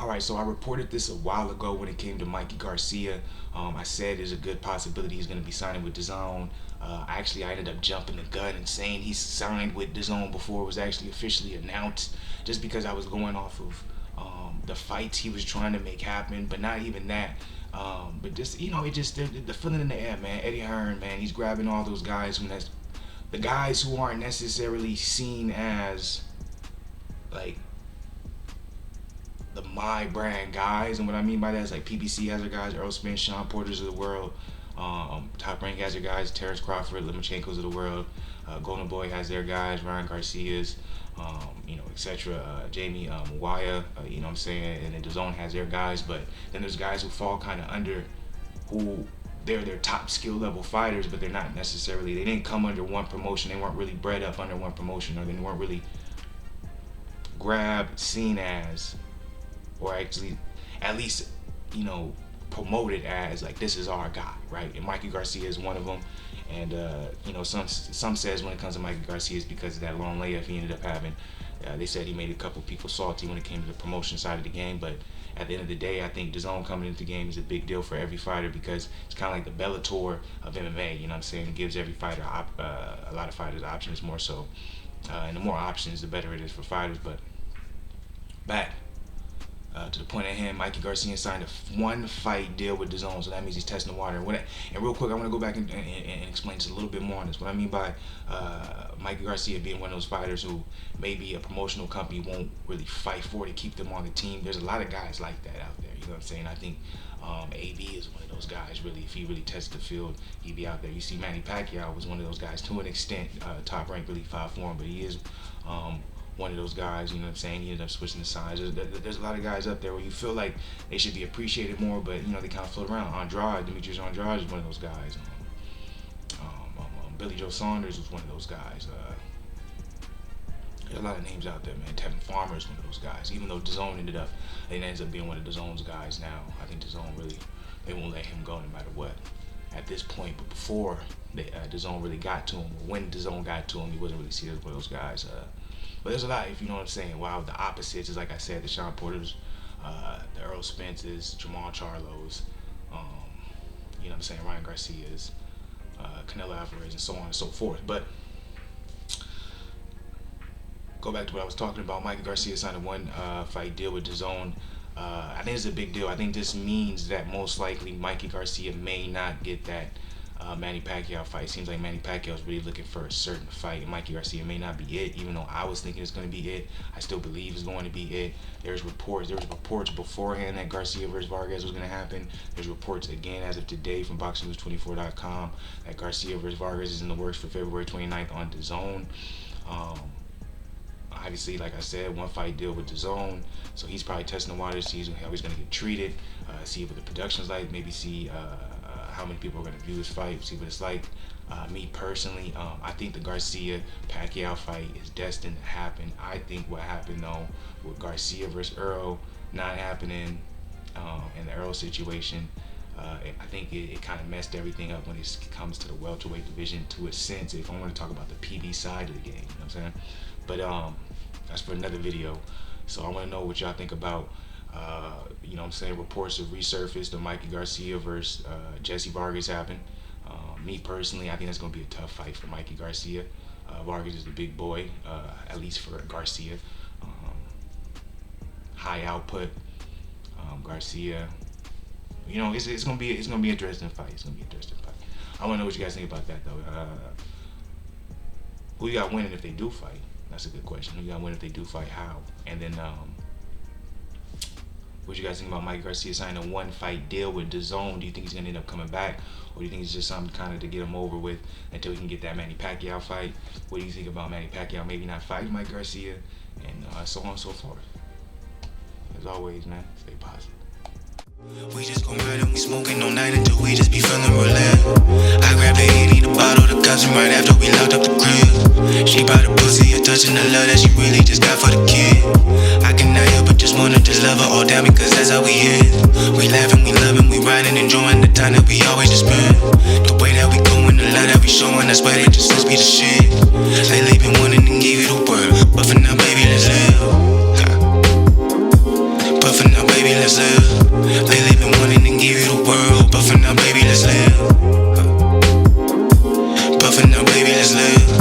Alright, so I reported this a while ago when it came to Mikey Garcia. I said there's a good possibility he's going to be signing with Dazn. Actually, I ended up jumping the gun and saying he signed with Dazn before it was actually officially announced, just because I was going off of the fights he was trying to make happen, but not even that. But just, it just, the feeling in the air, man. Eddie Hearn, man, he's grabbing all those guys the guys who aren't necessarily seen as, like, the my brand guys. And what I mean by that is, like, PBC has their guys, Earl Spence, Sean Porters of the world, Top Rank has their guys, Terrence Crawford, Lomachenko's of the world, Golden Boy has their guys, Ryan Garcia's, etc. Jamie Mwaya, you know what I'm saying, and then Dazn has their guys. But then there's guys who fall kind of under, who they're top skill level fighters, but they're not necessarily, they didn't come under one promotion, they weren't really bred up under one promotion, or they weren't really grabbed, seen as, or actually at least, promoted as, like, this is our guy, right? And Mikey Garcia is one of them. And some says when it comes to Mikey Garcia, it's because of that long layoff he ended up having. They said he made a couple people salty when it came to the promotion side of the game, but at the end of the day, I think Dazn coming into the game is a big deal for every fighter, because it's kind of like the Bellator of MMA, you know what I'm saying? It gives every fighter, a lot of fighters options more so, and the more options, the better it is for fighters. But back to the point at hand, Mikey Garcia signed a one-fight deal with Dazn, so that means he's testing the water. And real quick, I want to go back and explain just a little bit more on this. What I mean by Mikey Garcia being one of those fighters who maybe a promotional company won't really fight for to keep them on the team. There's a lot of guys like that out there, you know what I'm saying? I think AB is one of those guys, really. If he really tested the field, he'd be out there. You see Manny Pacquiao was one of those guys to an extent. Top Rank really fought for him, but he is one of those guys, you know what I'm saying? He ended up switching the sides. There's a lot of guys up there where you feel like they should be appreciated more, but they kind of float around. Demetrius Andrade is one of those guys. Billy Joe Saunders was one of those guys. There's a lot of names out there, man. Tevin Farmer is one of those guys. Even though Dazn ends up being one of Dazn's guys now. I think Dazn really, they won't let him go no matter what at this point. But before Dazn really got to him, or when Dazn got to him, he wasn't really seen as one of those guys. But there's a lot, if you know what I'm saying. Wow, the opposites is, like I said, the Sean Porters, the Earl Spences, Jamal Charlos, you know what I'm saying, Ryan Garcia's, Canelo Alvarez, and so on and so forth. But go back to what I was talking about. Mikey Garcia signed a one-fight deal with Dazn. I think it's a big deal. I think this means that most likely Mikey Garcia may not get that Manny Pacquiao fight. Seems like Manny Pacquiao is really looking for a certain fight, and Mikey Garcia may not be it. Even though I was thinking it's going to be it, I still believe it's going to be it. There was reports beforehand that Garcia versus Vargas was going to happen. There's reports again as of today from BoxingNews24.com that Garcia versus Vargas is in the works for February 29th on Dazn. Obviously, like I said, one-fight deal with Dazn, so he's probably testing the waters, see how he's going to get treated, see what the production's like, maybe see how many people are going to view this fight, see what it's like. Me personally, I think the Garcia-Pacquiao fight is destined to happen. I think what happened, though, with Garcia versus Earl not happening, in the Earl situation, I think it kind of messed everything up when it comes to the welterweight division, to a sense, if I want to talk about the PB side of the game, you know what I'm saying? But that's for another video. So I want to know what y'all think about, you know what I'm saying, reports have resurfaced the Mikey Garcia versus Jessie Vargas happened. Me personally, I think that's going to be a tough fight for Mikey Garcia. Vargas is the big boy, at least for Garcia. High output, Garcia. It's gonna be an interesting fight. It's gonna be an interesting fight. I want to know what you guys think about that, though. Who you got winning if they do fight? That's a good question. Who you got winning if they do fight? How? And then what you guys think about Mikey Garcia signing a one-fight deal with Dazn? Do you think he's gonna end up coming back, or do you think it's just something kind of to get him over with until we can get that Manny Pacquiao fight? What do you think about Manny Pacquiao maybe not fighting Mikey Garcia, and so on and so forth? As always, man, stay positive. We just gon' ride and we smoking all night until we just be feeling real lit. I grabbed the 80, the bottle, the cops, and right after we locked up the crib. She bought the pussy, a touching the love that she really just got for the kid. I cannot help but just wanna just love her all down because that's how we is. We laughing, we loving, we riding, enjoying the time that we always just spend. The way that we going, the love that we showing, that's why they just must be the shit. Lately been wanting to give you the word, but for now, baby, let's live. But Buffing up, baby, let's live. Lately been wanting to give you the world. Buffing up, baby, let's live. Buffing up, baby, let's live.